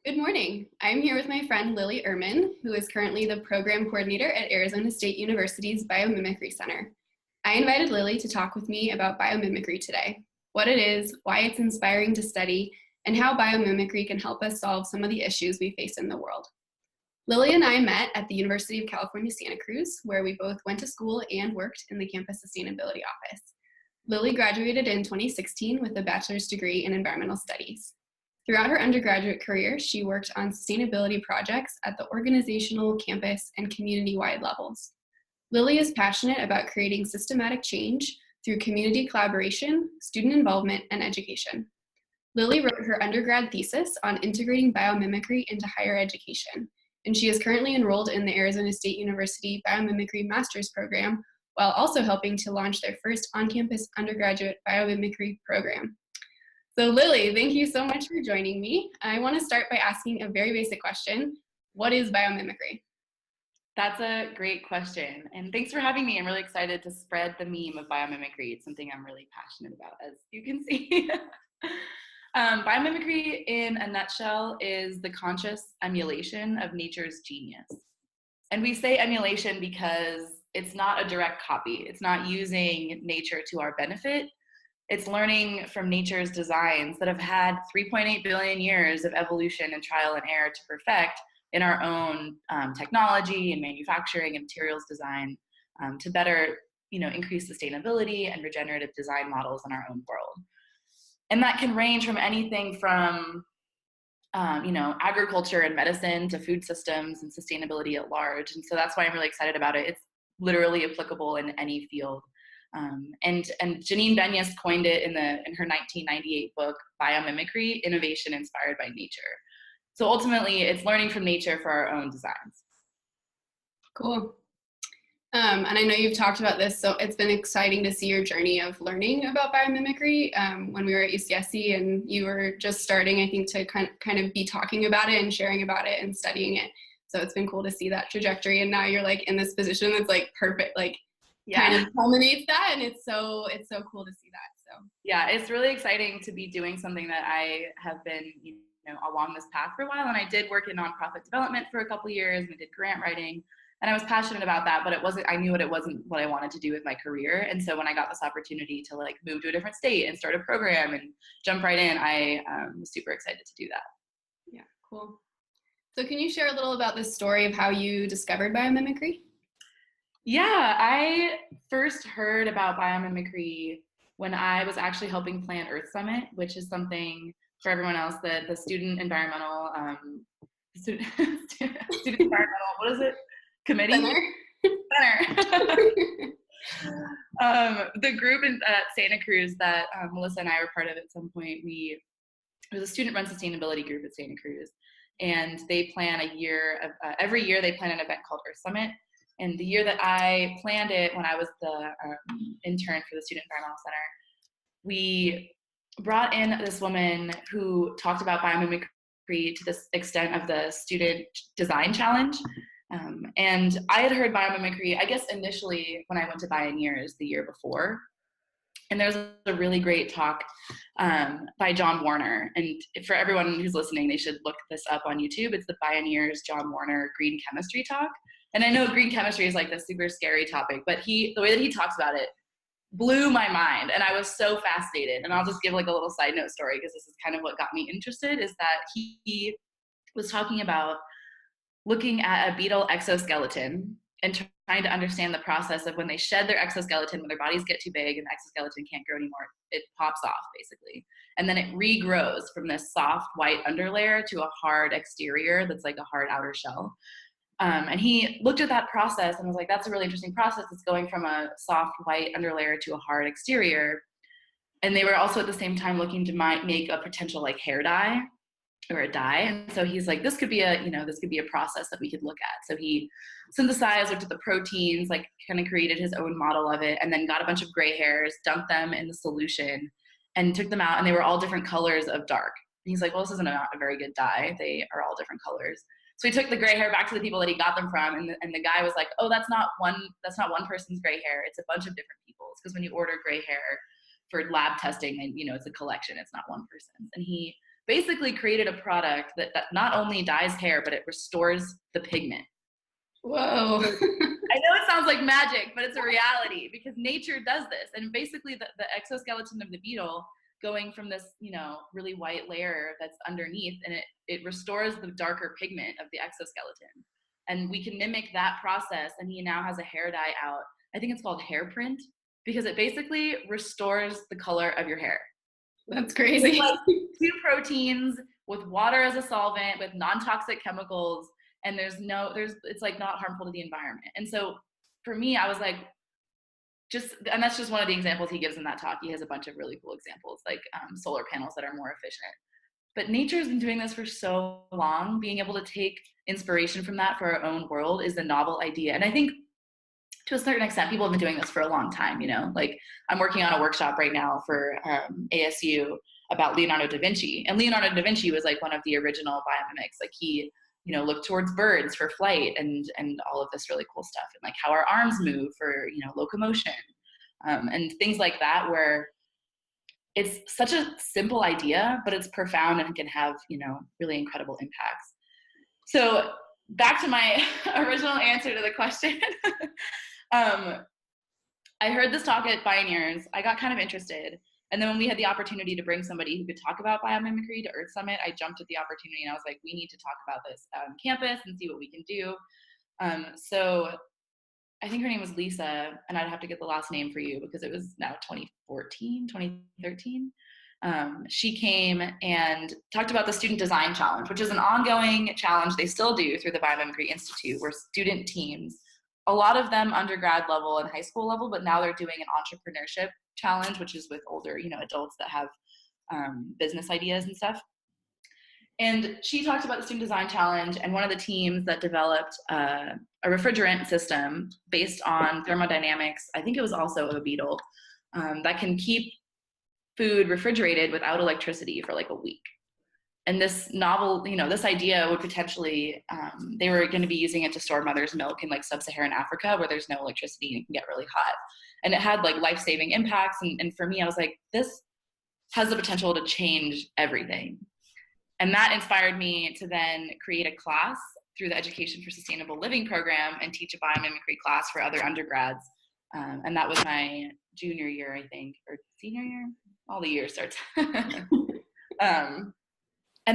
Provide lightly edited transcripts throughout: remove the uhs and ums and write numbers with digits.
Good morning. I'm here with my friend Lily Urmann, who is currently the program coordinator at Arizona State University's Biomimicry Center. I invited Lily to talk with me about biomimicry today, what it is, why it's inspiring to study, and how biomimicry can help us solve some of the issues we face in the world. Lily and I met at the University of California, Santa Cruz, where we both went to school and worked in the campus sustainability office. Lily graduated in 2016 with a bachelor's degree in environmental studies. Throughout her undergraduate career, she worked on sustainability projects at the organizational, campus, and community-wide levels. Lily is passionate about creating systematic change through community collaboration, student involvement, and education. Lily wrote her undergrad thesis on integrating biomimicry into higher education, and she is currently enrolled in the Arizona State University Biomimicry Master's Program, while also helping to launch their first on-campus undergraduate biomimicry program. So Lily, thank you so much for joining me. I want to start by asking a very basic question. What is biomimicry? That's a great question. And thanks for having me. I'm really excited to spread the meme of biomimicry. It's something I'm really passionate about, as you can see. Biomimicry, in a nutshell, is the conscious emulation of nature's genius. And we say emulation because it's not a direct copy. It's not using nature to our benefit. It's learning from nature's designs that have had 3.8 billion years of evolution and trial and error to perfect in our own technology and manufacturing and materials design to better, increase sustainability and regenerative design models in our own world. And that can range from anything from, agriculture and medicine to food systems and sustainability at large. And so that's why I'm really excited about it. It's literally applicable in any field. And Janine Benyus coined it in her 1998 book, Biomimicry, Innovation Inspired by Nature. So ultimately, it's learning from nature for our own designs. Cool. And I know you've talked about this, so it's been exciting to see your journey of learning about biomimicry when we were at UCSC, and you were just starting, I think, to kind of be talking about it and sharing about it and studying it. So it's been cool to see that trajectory, and now you're like in this position that's like perfect, kind of culminates that, and it's so cool to see that. So yeah, it's really exciting to be doing something that I have been along this path for a while. And I did work in nonprofit development for a couple of years, and I did grant writing, and I was passionate about that, but I knew it wasn't what I wanted to do with my career. And so when I got this opportunity to move to a different state and start a program and jump right in, I was super excited to do that. Yeah, cool. So can you share a little about the story of how you discovered biomimicry? Yeah, I first heard about biomimicry when I was actually helping plan Earth Summit, which is something for everyone else that the student environmental, what is it? Committee? Center. The group at Santa Cruz that Melissa and I were part of at some point, it was a student-run sustainability group at Santa Cruz, and they plan every year they plan an event called Earth Summit. And the year that I planned it, when I was the intern for the Student Environmental Center, we brought in this woman who talked about biomimicry to the extent of the student design challenge. And I had heard biomimicry, I guess, initially when I went to Bioneers the year before. And there's a really great talk by John Warner. And for everyone who's listening, they should look this up on YouTube. It's the Bioneers John Warner Green Chemistry talk. And I know green chemistry is this super scary topic, but the way that he talks about it blew my mind. And I was so fascinated. And I'll just give a little side note story, because this is kind of what got me interested, is that he was talking about looking at a beetle exoskeleton and trying to understand the process of when they shed their exoskeleton, when their bodies get too big and the exoskeleton can't grow anymore, it pops off basically. And then it regrows from this soft white underlayer to a hard exterior that's like a hard outer shell. And he looked at that process and was like, that's a really interesting process. It's going from a soft white underlayer to a hard exterior. And they were also at the same time looking to make a potential hair dye or a dye. And so he's like, this could be a process that we could look at. So he synthesized, looked at the proteins, kind of created his own model of it, and then got a bunch of gray hairs, dumped them in the solution, and took them out, and they were all different colors of dark. And he's like, well, this isn't a very good dye. They are all different colors. So he took the gray hair back to the people that he got them from, and the guy was like, oh, that's not one person's gray hair. It's a bunch of different people's, because when you order gray hair for lab testing, and it's a collection, it's not one person's. And he basically created a product that not only dyes hair, but it restores the pigment. Whoa. I know it sounds like magic, but it's a reality because nature does this. And basically the exoskeleton of the beetle going from this, you know, really white layer that's underneath, and it restores the darker pigment of the exoskeleton. And we can mimic that process, and he now has a hair dye out. I think it's called hair print, because it basically restores the color of your hair. That's crazy. With like 2 proteins, with water as a solvent, with non-toxic chemicals, and it's like not harmful to the environment. And so for me, I was like, and that's just one of the examples he gives in that talk. He has a bunch of really cool examples, like solar panels that are more efficient. But nature's been doing this for so long. Being able to take inspiration from that for our own world is a novel idea. And I think to a certain extent, people have been doing this for a long time, you know? Like I'm working on a workshop right now for ASU about Leonardo da Vinci. And Leonardo da Vinci was like one of the original biomimics. Like he, you know, looked towards birds for flight and all of this really cool stuff, and like how our arms move for, you know, locomotion, and things like that, where it's such a simple idea, but it's profound and can have, you know, really incredible impacts. So back to my original answer to the question. I heard this talk at Pioneers. I got kind of interested. And then when we had the opportunity to bring somebody who could talk about biomimicry to Earth Summit, I jumped at the opportunity and I was like, we need to talk about this on campus and see what we can do. So I think her name was Lisa, and I'd have to get the last name for you because it was now 2013. She came and talked about the Student Design Challenge, which is an ongoing challenge they still do through the Biomimicry Institute, where student teams, a lot of them undergrad level and high school level, but now they're doing an entrepreneurship challenge, which is with older, you know, adults that have business ideas and stuff. And she talked about the Student Design Challenge, and one of the teams that developed a refrigerant system based on thermodynamics, I think it was also of a beetle, that can keep food refrigerated without electricity for like a week. And this novel, you know, this idea would potentially, they were going to be using it to store mother's milk in like sub-Saharan Africa where there's no electricity and it can get really hot. And it had like life-saving impacts. And for me, I was like, this has the potential to change everything. And that inspired me to then create a class through the Education for Sustainable Living program and teach a biomimicry class for other undergrads. And that was my junior year, I think, or senior year. All the year starts. And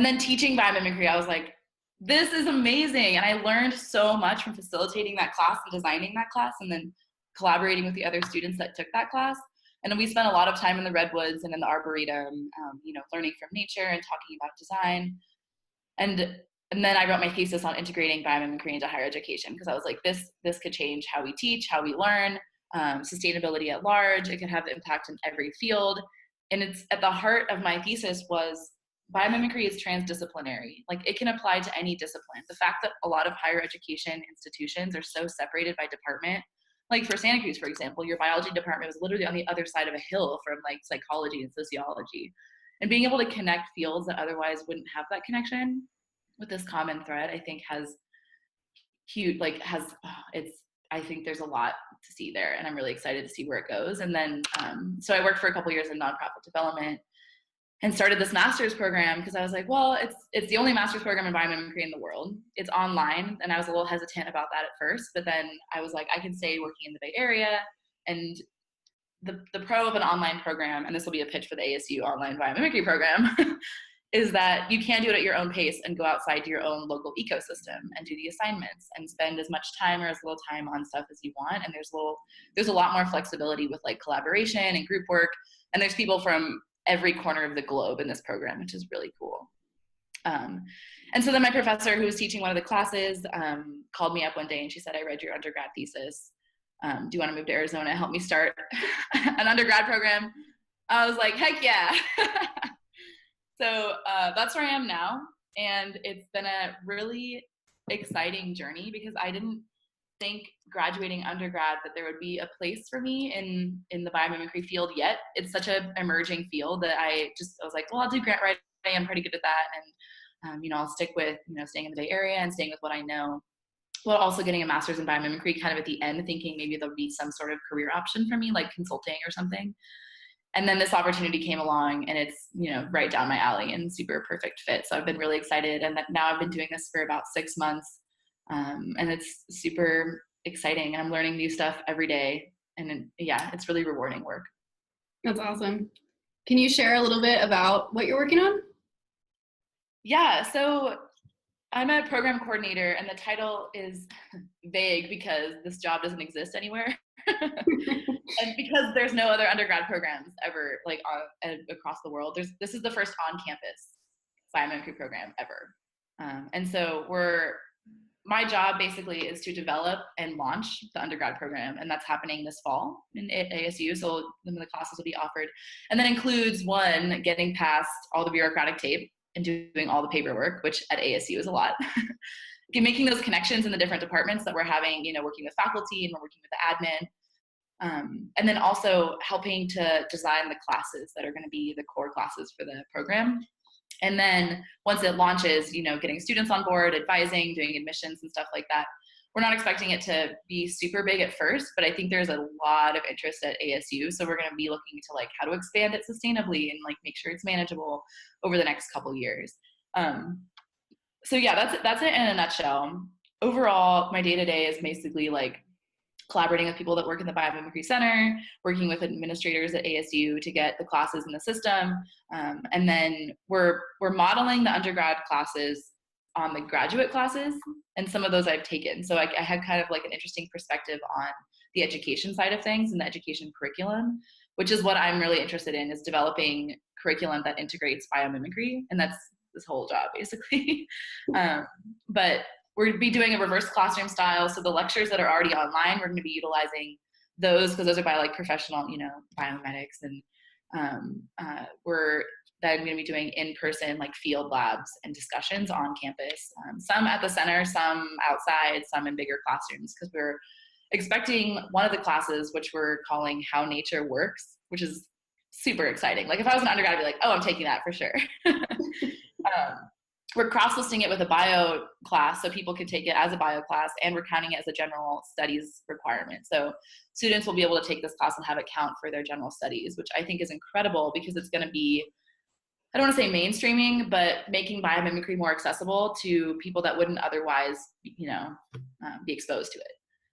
then teaching biomimicry, I was like, this is amazing. And I learned so much from facilitating that class and designing that class and then collaborating with the other students that took that class. And then we spent a lot of time in the redwoods and in the arboretum, you know, learning from nature and talking about design. And then I wrote my thesis on integrating biomimicry into higher education because I was like, this could change how we teach, how we learn, sustainability at large. It could have impact in every field. And it's at the heart of my thesis was biomimicry is transdisciplinary. Like it can apply to any discipline. The fact that a lot of higher education institutions are so separated by department, like for Santa Cruz, for example, your biology department was literally on the other side of a hill from like psychology and sociology. And being able to connect fields that otherwise wouldn't have that connection with this common thread, I think has huge, like I think there's a lot to see there, and I'm really excited to see where it goes. And then, so I worked for a couple years in nonprofit development and started this master's program because I was like, well, it's the only master's program in biomimicry in the world. It's online, and I was a little hesitant about that at first, but then I was like, I can stay working in the Bay Area. And the pro of an online program, and this will be a pitch for the ASU online biomimicry program, is that you can do it at your own pace and go outside your own local ecosystem and do the assignments and spend as much time or as little time on stuff as you want. And there's a lot more flexibility with like collaboration and group work. And there's people from every corner of the globe in this program, which is really cool. And so then my professor who was teaching one of the classes called me up one day and she said, I read your undergrad thesis. Do you want to move to Arizona and help me start an undergrad program? I was like, heck yeah. So that's where I am now. And it's been a really exciting journey because I didn't think graduating undergrad that there would be a place for me in the biomimicry field yet. It's such an emerging field that I was like, well, I'll do grant writing. I'm pretty good at that. And, I'll stick with, staying in the Bay Area and staying with what I know, while also getting a master's in biomimicry kind of at the end, thinking maybe there'll be some sort of career option for me, like consulting or something. And then this opportunity came along, and it's, right down my alley and super perfect fit. So I've been really excited. And now I've been doing this for about 6 months. And it's super exciting, and I'm learning new stuff every day. And it's really rewarding work. That's awesome. Can you share a little bit about what you're working on? Yeah, so I'm a program coordinator, and the title is vague because this job doesn't exist anywhere. And because there's no other undergrad programs ever, like across the world. This is the first on-campus biomimicry program ever. And so my job basically is to develop and launch the undergrad program, and that's happening this fall at ASU. So some of the classes will be offered, and that includes getting past all the bureaucratic tape and doing all the paperwork, which at ASU is a lot. Making those connections in the different departments that we're having, working with faculty, and we're working with the admin. And then also helping to design the classes that are going to be the core classes for the program. And then once it launches, getting students on board, advising, doing admissions and stuff like that. We're not expecting it to be super big at first, but I think there's a lot of interest at ASU. So we're going to be looking to how to expand it sustainably and make sure it's manageable over the next couple years. So yeah, that's it in a nutshell. Overall, my day-to-day is basically collaborating with people that work in the Biomimicry Center, working with administrators at ASU to get the classes in the system. And then we're modeling the undergrad classes on the graduate classes, and some of those I've taken. So I had kind of an interesting perspective on the education side of things and the education curriculum, which is what I'm really interested in, is developing curriculum that integrates biomimicry. And that's this whole job, basically. But we're going to be doing a reverse classroom style. So the lectures that are already online, we're going to be utilizing those because those are by professional, biomedics. And we're then going to be doing in-person field labs and discussions on campus. Some at the center, some outside, some in bigger classrooms, because we're expecting one of the classes, which we're calling How Nature Works, which is super exciting. If I was an undergrad, I'd be like, oh, I'm taking that for sure. We're cross-listing it with a bio class so people can take it as a bio class, and we're counting it as a general studies requirement. So students will be able to take this class and have it count for their general studies, which I think is incredible because it's going to be, I don't want to say mainstreaming, but making biomimicry more accessible to people that wouldn't otherwise, be exposed to it.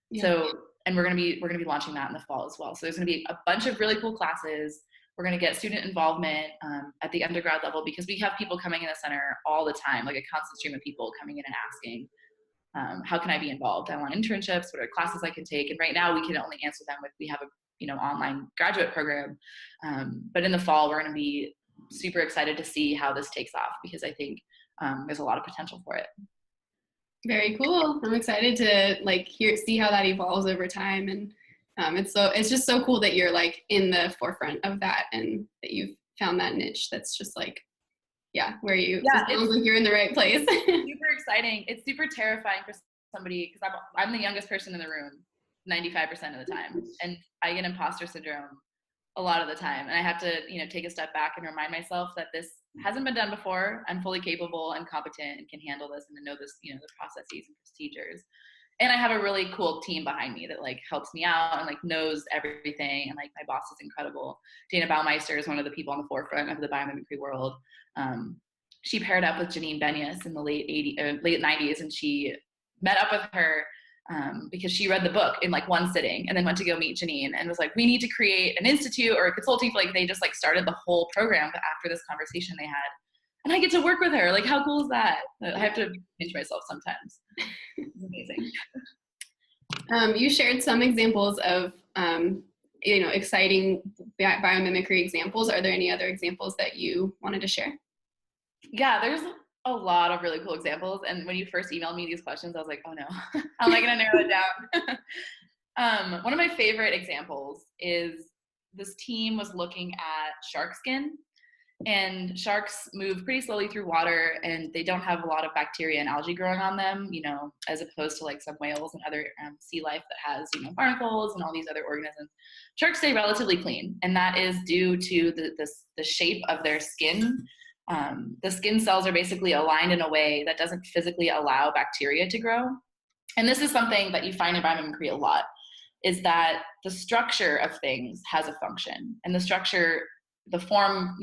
Yeah. So, and we're going to be launching that in the fall as well. So there's going to be a bunch of really cool classes. We're going to get student involvement at the undergrad level because we have people coming in the center all the time, a constant stream of people coming in and asking, how can I be involved? I want internships. What are classes I can take? And right now we can only answer them we have a online graduate program. But in the fall, we're going to be super excited to see how this takes off because I think there's a lot of potential for it. Very cool. I'm excited to see how that evolves over time, and it's just so cool that you're in the forefront of that and that you've found that niche that's just where you sounds like you're in the right place. Super exciting. It's super terrifying for somebody because I'm the youngest person in the room 95% of the time, and I get imposter syndrome a lot of the time, and I have to take a step back and remind myself that this hasn't been done before. I'm fully capable and competent and can handle this and know this, the processes and procedures. And I have a really cool team behind me that helps me out and knows everything. And my boss is incredible. Dana Baumeister is one of the people on the forefront of the biomimicry world. She paired up with Janine Benyus in the late 90s, and she met up with her because she read the book in one sitting and then went to go meet Janine and was like, we need to create an institute or a consulting. They just started the whole program after this conversation they had. And I get to work with her. How cool is that? I have to pinch myself sometimes. It's amazing. You shared some examples of, exciting biomimicry examples. Are there any other examples that you wanted to share? Yeah, there's a lot of really cool examples. And when you first emailed me these questions, I was like, oh no, how am I going to narrow it down? One of my favorite examples is this team was looking at shark skin. And sharks move pretty slowly through water, and they don't have a lot of bacteria and algae growing on them, as opposed to some whales and other sea life that has, barnacles and all these other organisms. Sharks stay relatively clean, and that is due to the shape of their skin. The skin cells are basically aligned in a way that doesn't physically allow bacteria to grow. And this is something that you find in biomimicry a lot. is that the structure of things has a function, and the form,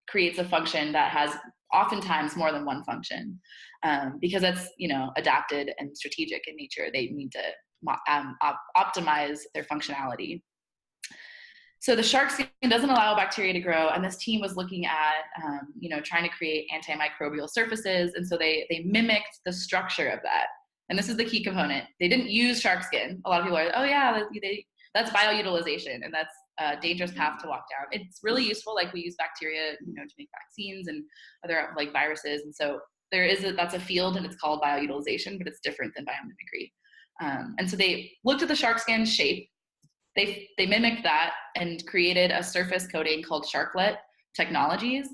creates a function that has oftentimes more than one function, because it's, adapted and strategic in nature. They need to optimize their functionality. So the shark skin doesn't allow bacteria to grow, and this team was looking at, trying to create antimicrobial surfaces, and so they mimicked the structure of that. And this is the key component. They didn't use shark skin. A lot of people are, oh yeah, that's bioutilization, and that's a dangerous path to walk down. It's really useful. Like, we use bacteria, to make vaccines and other like viruses, and so that's a field, and it's called bioutilization, but it's different than biomimicry. And so they looked at the shark skin shape. They mimicked that and created a surface coating called sharklet technologies.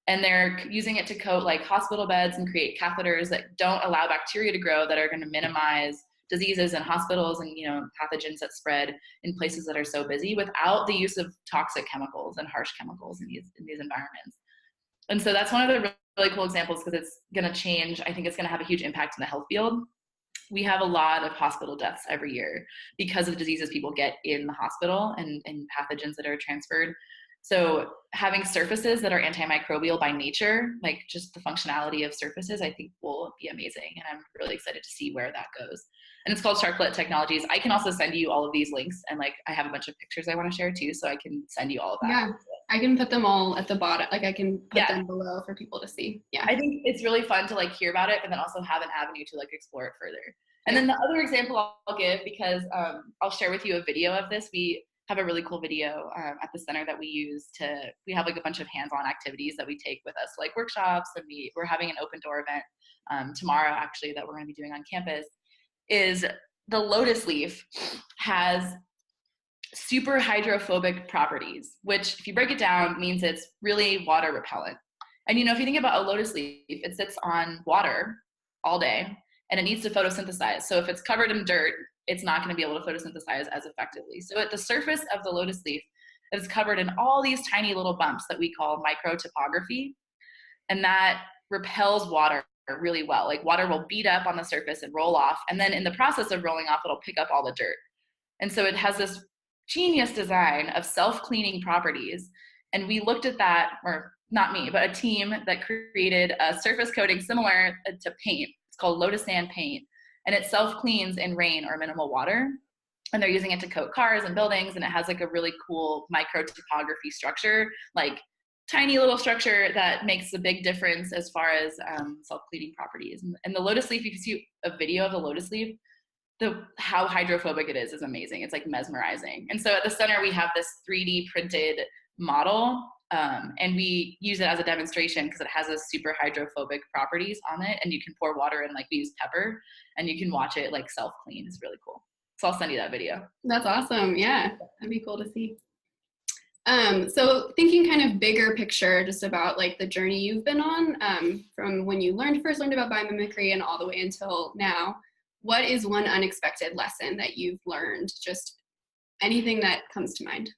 And they're using it to coat like hospital beds and create catheters that don't allow bacteria to grow, that are going to minimize diseases in hospitals and, pathogens that spread in places that are so busy, without the use of toxic chemicals and harsh chemicals in these environments. And so that's one of the really cool examples, because it's going to change. I think it's going to have a huge impact in the health field. We have a lot of hospital deaths every year because of diseases people get in the hospital and pathogens that are transferred. So having surfaces that are antimicrobial by nature, like just the functionality of surfaces, I think will be amazing. And I'm really excited to see where that goes. And it's called Sharklet Technologies. I can also send you all of these links, and like I have a bunch of pictures I want to share too, so I can send you all of that. Yeah, I can put them all at the bottom. Like, I can put them below for people to see. Yeah, I think it's really fun to like hear about it, but then also have an avenue to like explore it further. And then the other example I'll give, because I'll share with you a video of this. We have a really cool video at the center that we use we have like a bunch of hands-on activities that we take with us, like workshops, and we're having an open door event tomorrow actually that we're going to be doing on campus. Is the lotus leaf has super hydrophobic properties, which if you break it down means it's really water repellent. And if you think about a lotus leaf, it sits on water all day, and it needs to photosynthesize. So if it's covered in dirt, it's not going to be able to photosynthesize as effectively. So at the surface of the lotus leaf, it's covered in all these tiny little bumps that we call microtopography, and that repels water really well. Like, water will beat up on the surface and roll off, and then in the process of rolling off, it'll pick up all the dirt. And so it has this genius design of self-cleaning properties. And we looked at that, or not me, but a team that created a surface coating similar to paint. It's called Lotus Sand Paint, and it self-cleans in rain or minimal water. And they're using it to coat cars and buildings, and it has like a really cool microtopography structure, like tiny little structure that makes a big difference as far as self-cleaning properties. And the lotus leaf, if you see a video of the lotus leaf, how hydrophobic it is amazing. It's like mesmerizing. And so at the center, we have this 3D printed model, and we use it as a demonstration because it has those super hydrophobic properties on it, and you can pour water in, like we use pepper, and you can watch it like self-clean. It's really cool. So I'll send you that video. That's awesome. Yeah, that'd be cool to see. So thinking kind of bigger picture, just about like the journey you've been on, from when you first learned about biomimicry and all the way until now, what is one unexpected lesson that you've learned? Just anything that comes to mind.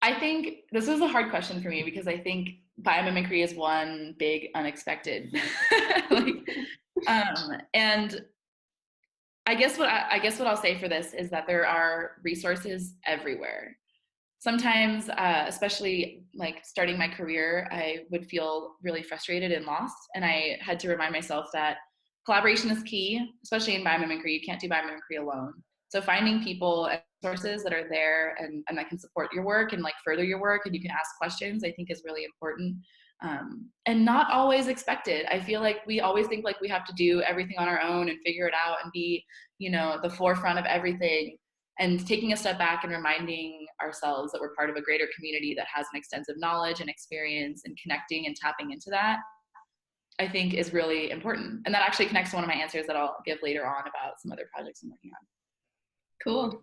I think this is a hard question for me, because I think biomimicry is one big unexpected. And I guess what I'll say for this is that there are resources everywhere. Sometimes, especially like starting my career, I would feel really frustrated and lost, and I had to remind myself that collaboration is key, especially in biomimicry. You can't do biomimicry alone. So finding people and sources that are there and that can support your work and like further your work, and you can ask questions, I think is really important. And not always expected. I feel like we always think like we have to do everything on our own and figure it out and be, the forefront of everything. And taking a step back and reminding ourselves that we're part of a greater community that has an extensive knowledge and experience, and connecting and tapping into that, I think is really important. And that actually connects to one of my answers that I'll give later on about some other projects I'm working on. Cool.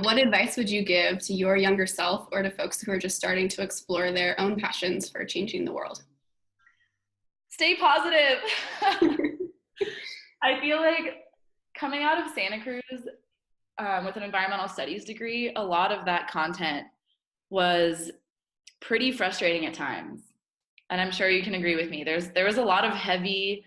What advice would you give to your younger self, or to folks who are just starting to explore their own passions for changing the world? Stay positive. I feel like coming out of Santa Cruz with an environmental studies degree, a lot of that content was pretty frustrating at times. And I'm sure you can agree with me. There was a lot of heavy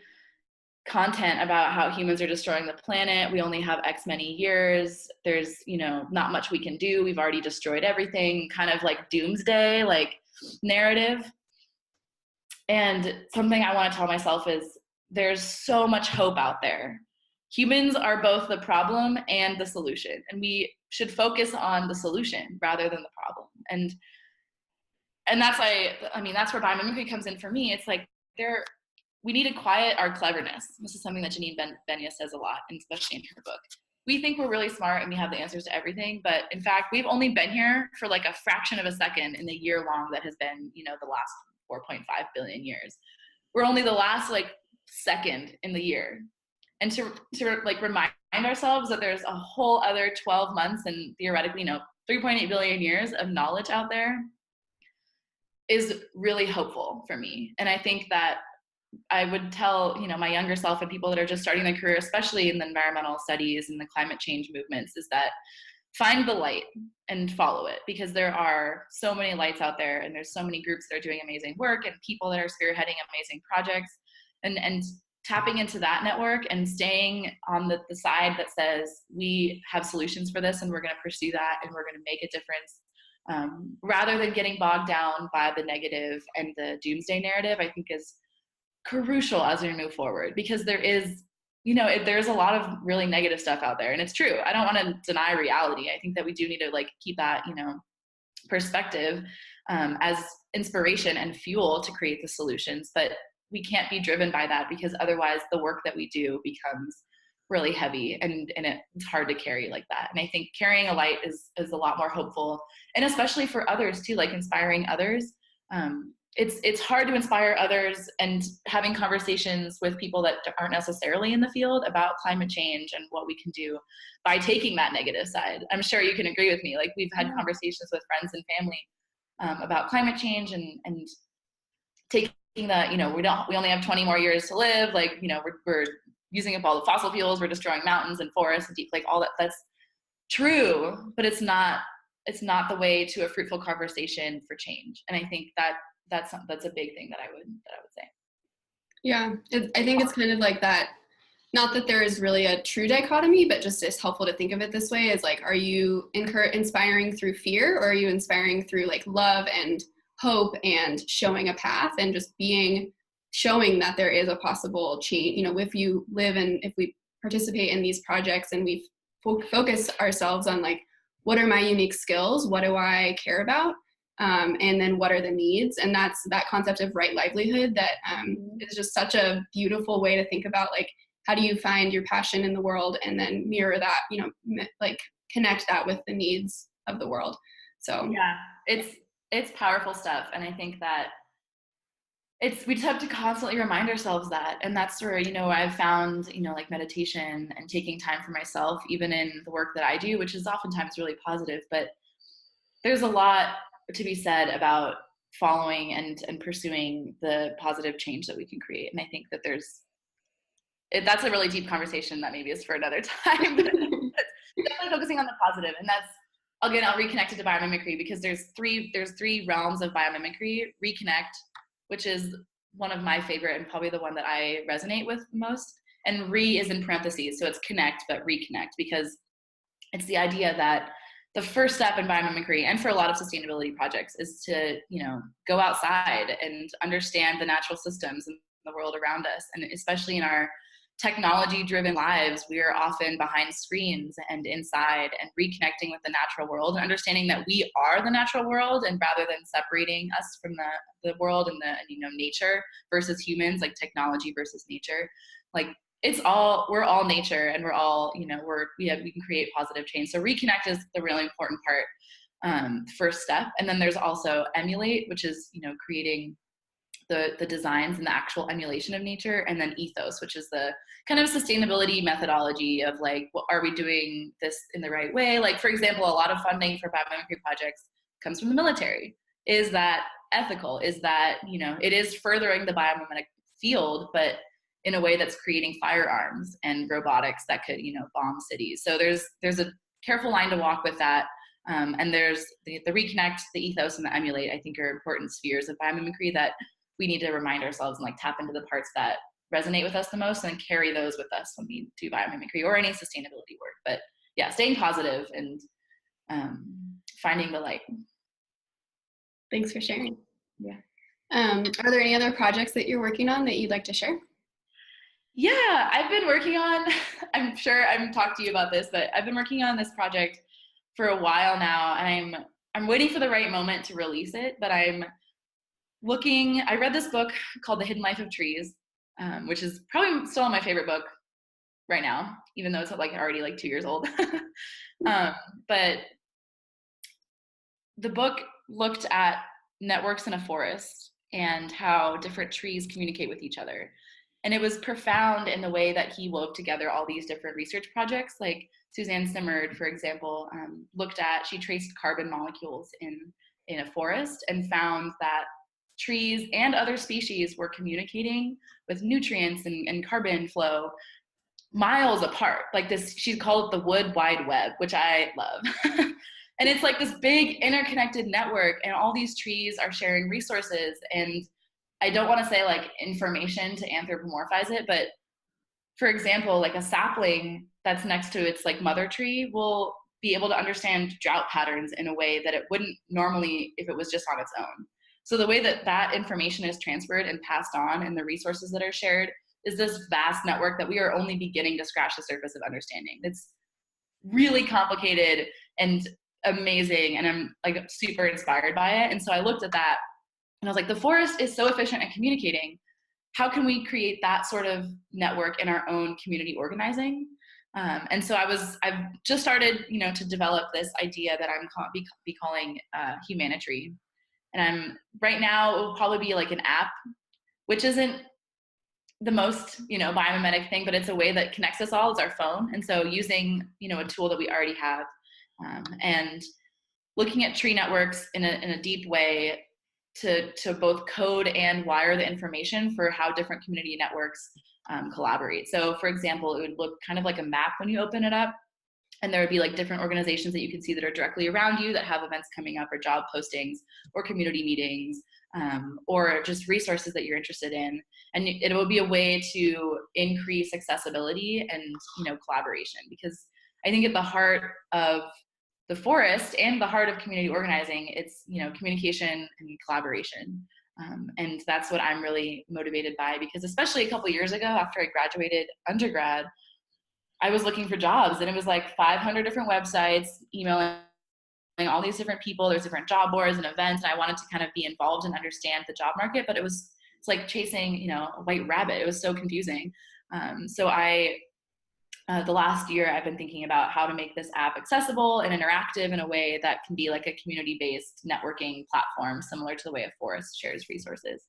content about how humans are destroying the planet. We only have X many years. There's, not much we can do. We've already destroyed everything, kind of like doomsday, like narrative. And something I want to tell myself is there's so much hope out there. Humans are both the problem and the solution, and we should focus on the solution rather than the problem. And that's that's where biomimicry comes in for me. It's like we need to quiet our cleverness. This is something that Janine Benyus says a lot, and especially in her book. We think we're really smart and we have the answers to everything, but in fact, we've only been here for like a fraction of a second in the year long that has been, the last 4.5 billion years. We're only the last like second in the year. And to like remind ourselves that there's a whole other 12 months and theoretically, 3.8 billion years of knowledge out there is really hopeful for me. And I think that I would tell, my younger self and people that are just starting their career, especially in the environmental studies and the climate change movements, is that find the light and follow it, because there are so many lights out there and there's so many groups that are doing amazing work and people that are spearheading amazing projects, and tapping into that network and staying on the side that says we have solutions for this and we're going to pursue that and we're going to make a difference, rather than getting bogged down by the negative and the doomsday narrative, I think is crucial as we move forward, because there is, there's a lot of really negative stuff out there, and it's true. I don't want to deny reality. I think that we do need to like keep that, perspective as inspiration and fuel to create the solutions, but we can't be driven by that, because otherwise the work that we do becomes really heavy and it's hard to carry like that. And I think carrying a light is a lot more hopeful, and especially for others too, like inspiring others. It's hard to inspire others and having conversations with people that aren't necessarily in the field about climate change and what we can do by taking that negative side. I'm sure you can agree with me. Like we've had conversations with friends and family about climate change and taking that, we only have 20 more years to live. Like, we're using up all the fossil fuels, we're destroying mountains and forests and like all that. That's true, but it's not the way to a fruitful conversation for change. And I think that's a big thing that I would say. Yeah, I think it's kind of like that. Not that there is really a true dichotomy, but just it's helpful to think of it this way: is like, are you inspiring through fear, or are you inspiring through like love and hope and showing a path and just showing that there is a possible change? If you live and if we participate in these projects and we focus ourselves on like, what are my unique skills? What do I care about? And then what are the needs? And that's that concept of right livelihood that is just such a beautiful way to think about, like, how do you find your passion in the world and then mirror that, like connect that with the needs of the world. So yeah, it's powerful stuff. And I think that we just have to constantly remind ourselves that. And that's where, I've found, like meditation and taking time for myself, even in the work that I do, which is oftentimes really positive, but there's a lot to be said about following and pursuing the positive change that we can create. And I think that that's a really deep conversation that maybe is for another time, but definitely focusing on the positive. And that's, again, I'll reconnect it to biomimicry, because there's three realms of biomimicry. Reconnect, which is one of my favorite and probably the one that I resonate with most. And is in parentheses, so it's connect, but reconnect, because it's the idea that the first step in biomimicry and for a lot of sustainability projects is to, go outside and understand the natural systems in the world around us. And especially in our technology-driven lives, we are often behind screens and inside, and reconnecting with the natural world and understanding that we are the natural world, and rather than separating us from the world and nature versus humans, like technology versus nature, like we're all nature, and we're all, we can create positive change. So reconnect is the really important part, first step. And then there's also emulate, which is, creating the designs and the actual emulation of nature. And then ethos, which is the kind of sustainability methodology of like, are we doing this in the right way? Like, for example, a lot of funding for biomimicry projects comes from the military. Is that ethical? Is that, it is furthering the biomimetic field, but in a way that's creating firearms and robotics that could, bomb cities. So there's a careful line to walk with that. And there's the reconnect, the ethos, and the emulate, I think, are important spheres of biomimicry that we need to remind ourselves and like tap into the parts that resonate with us the most, and carry those with us when we do biomimicry or any sustainability work. But yeah, staying positive and finding the light. Thanks for sharing. Yeah. Are there any other projects that you're working on that you'd like to share? Yeah, I've been working on, I'm sure I've talked to you about this, but I've been working on this project for a while now, and I'm waiting for the right moment to release it, but I read this book called The Hidden Life of Trees, which is probably still my favorite book right now, even though it's like already like 2 years old. But the book looked at networks in a forest and how different trees communicate with each other. And it was profound in the way that he wove together all these different research projects. Like Suzanne Simard, for example, she traced carbon molecules in a forest and found that trees and other species were communicating with nutrients and carbon flow miles apart. Like this, she called it the wood wide web, which I love. And it's like this big interconnected network, and all these trees are sharing resources. And I don't want to say like information to anthropomorphize it, but for example, like a sapling that's next to its like mother tree will be able to understand drought patterns in a way that it wouldn't normally if it was just on its own. So the way that that information is transferred and passed on and the resources that are shared is this vast network that we are only beginning to scratch the surface of understanding. It's really complicated and amazing, and I'm like super inspired by it. And so I looked at that and I was like, the forest is so efficient at communicating. How can we create that sort of network in our own community organizing? And so I've just started, to develop this idea that I'm calling Humanitree. And right now it will probably be like an app, which isn't the most, biomimetic thing, but it's a way that connects us all. It's our phone. And so using, a tool that we already have, and looking at tree networks in a deep way to both code and wire the information for how different community networks collaborate. So for example, it would look kind of like a map when you open it up, and there would be like different organizations that you can see that are directly around you that have events coming up or job postings or community meetings, or just resources that you're interested in. And it will be a way to increase accessibility and, collaboration, because I think at the heart of the forest and the heart of community organizing, it's, communication and collaboration. And that's what I'm really motivated by, because especially a couple of years ago, after I graduated undergrad, I was looking for jobs, and it was like 500 different websites, emailing all these different people. There's different job boards and events, and I wanted to kind of be involved and understand the job market, but it's like chasing, a white rabbit. It was so confusing. The last year I've been thinking about how to make this app accessible and interactive in a way that can be like a community-based networking platform, similar to the way a forest shares resources.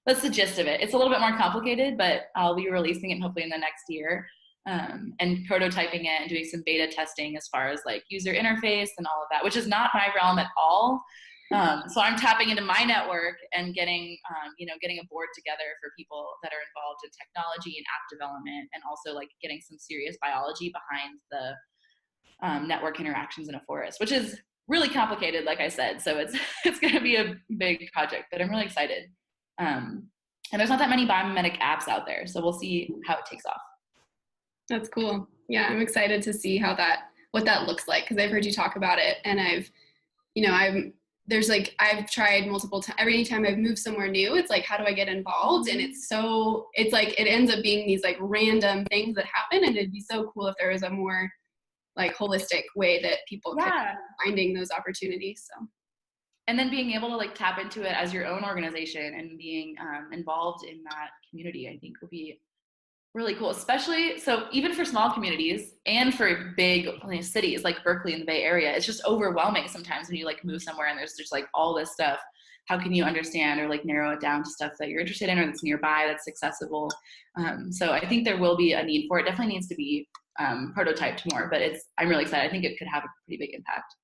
That's the gist of it. It's a little bit more complicated, but I'll be releasing it hopefully in the next year, and prototyping it and doing some beta testing as far as like user interface and all of that, which is not my realm at all. So I'm tapping into my network and getting a board together for people that are involved in technology and app development, and also like getting some serious biology behind the network interactions in a forest, which is really complicated, like I said. So it's going to be a big project, but I'm really excited. And there's not that many biomimetic apps out there, so we'll see how it takes off. That's cool. Yeah, I'm excited to see what that looks like, because I've heard you talk about it, and I've tried multiple times. Every time I've moved somewhere new, it's like, how do I get involved? And it's like, it ends up being these like random things that happen. And it'd be so cool if there was a more like holistic way that people could finding those opportunities. So. And then being able to like tap into it as your own organization and being involved in that community, I think would be really cool, especially so even for small communities and for big cities like Berkeley and the Bay Area. It's just overwhelming sometimes when you like move somewhere and there's just like all this stuff. How can you understand or like narrow it down to stuff that you're interested in or that's nearby, that's accessible? So I think there will be a need for it. Definitely needs to be prototyped more, but I'm really excited. I think it could have a pretty big impact.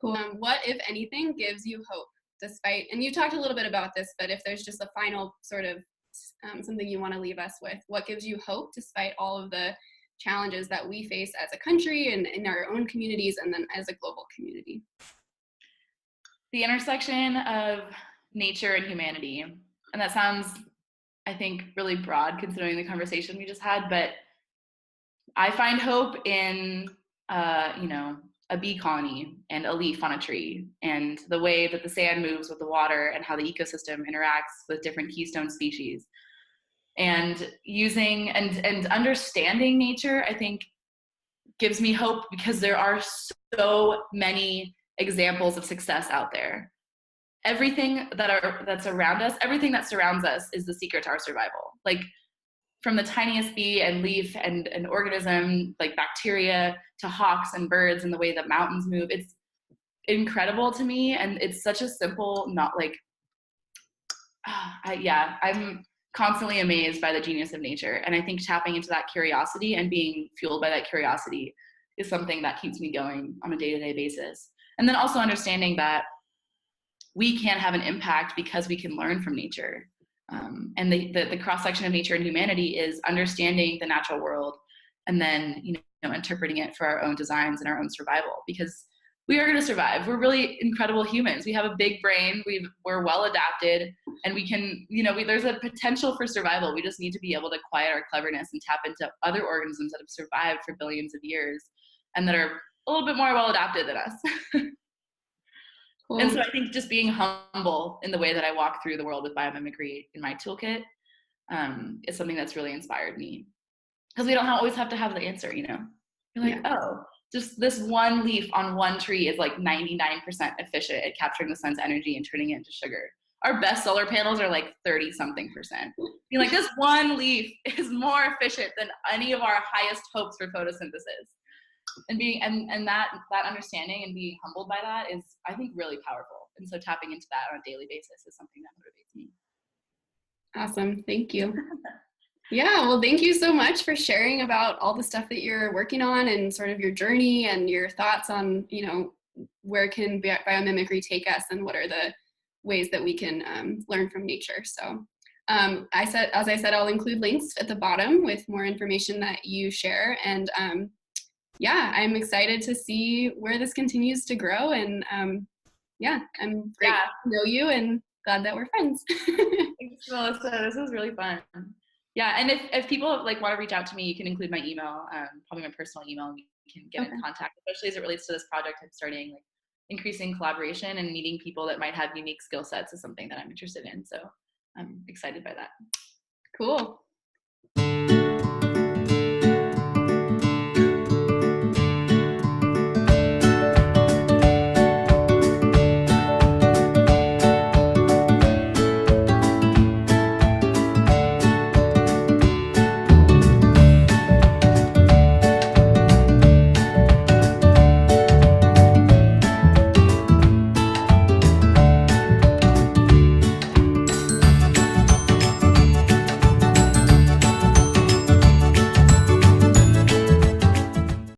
Cool. What, if anything, gives you hope despite, and you talked a little bit about this, but if there's just a final sort of something you want to leave us with, what gives you hope despite all of the challenges that we face as a country and in our own communities and then as a global community? The intersection of nature and humanity. And that sounds I think, really broad considering the conversation we just had, but I find hope in, you know, a bee colony and a leaf on a tree, and the way that the sand moves with the water and how the ecosystem interacts with different keystone species. And using and understanding nature, I think, gives me hope, because there are so many examples of success out there. Everything that's around us, everything that surrounds us is the secret to our survival. Like, from the tiniest bee and leaf and an organism like bacteria to hawks and birds and the way that mountains move. It's incredible to me, and it's such a simple, not like, I'm constantly amazed by the genius of nature. And I think tapping into that curiosity and being fueled by that curiosity is something that keeps me going on a day-to-day basis. And then also understanding that we can have an impact because we can learn from nature. And the cross-section of nature and humanity is understanding the natural world and then, you know, interpreting it for our own designs and our own survival, because we are going to survive. We're really incredible humans. We have a big brain. We're well adapted, and we can, you know, there's a potential for survival. We just need to be able to quiet our cleverness and tap into other organisms that have survived for billions of years and that are a little bit more well adapted than us. Cool. And so I think just being humble in the way that I walk through the world with biomimicry in my toolkit is something that's really inspired me. Because we don't always have to have the answer, you know? You're like, oh, just this one leaf on one tree is like 99% efficient at capturing the sun's energy and turning it into sugar. Our best solar panels are like 30-something%. Being like, this one leaf is more efficient than any of our highest hopes for photosynthesis. And that understanding and being humbled by that is, I think, really powerful. And so tapping into that on a daily basis is something that motivates me. Awesome. Thank you. Yeah, well, thank you so much for sharing about all the stuff that you're working on and sort of your journey and your thoughts on, you know, where can biomimicry take us and what are the ways that we can learn from nature. So as I said, I'll include links at the bottom with more information that you share. And yeah, I'm excited to see where this continues to grow. And yeah, I'm grateful to know you and glad that we're friends. Thanks, Melissa. This was really fun. Yeah, and if people like want to reach out to me, you can include my email, probably my personal email, and we can get in contact, especially as it relates to this project. I'm starting like increasing collaboration and meeting people that might have unique skill sets is something that I'm interested in. So I'm excited by that. Cool.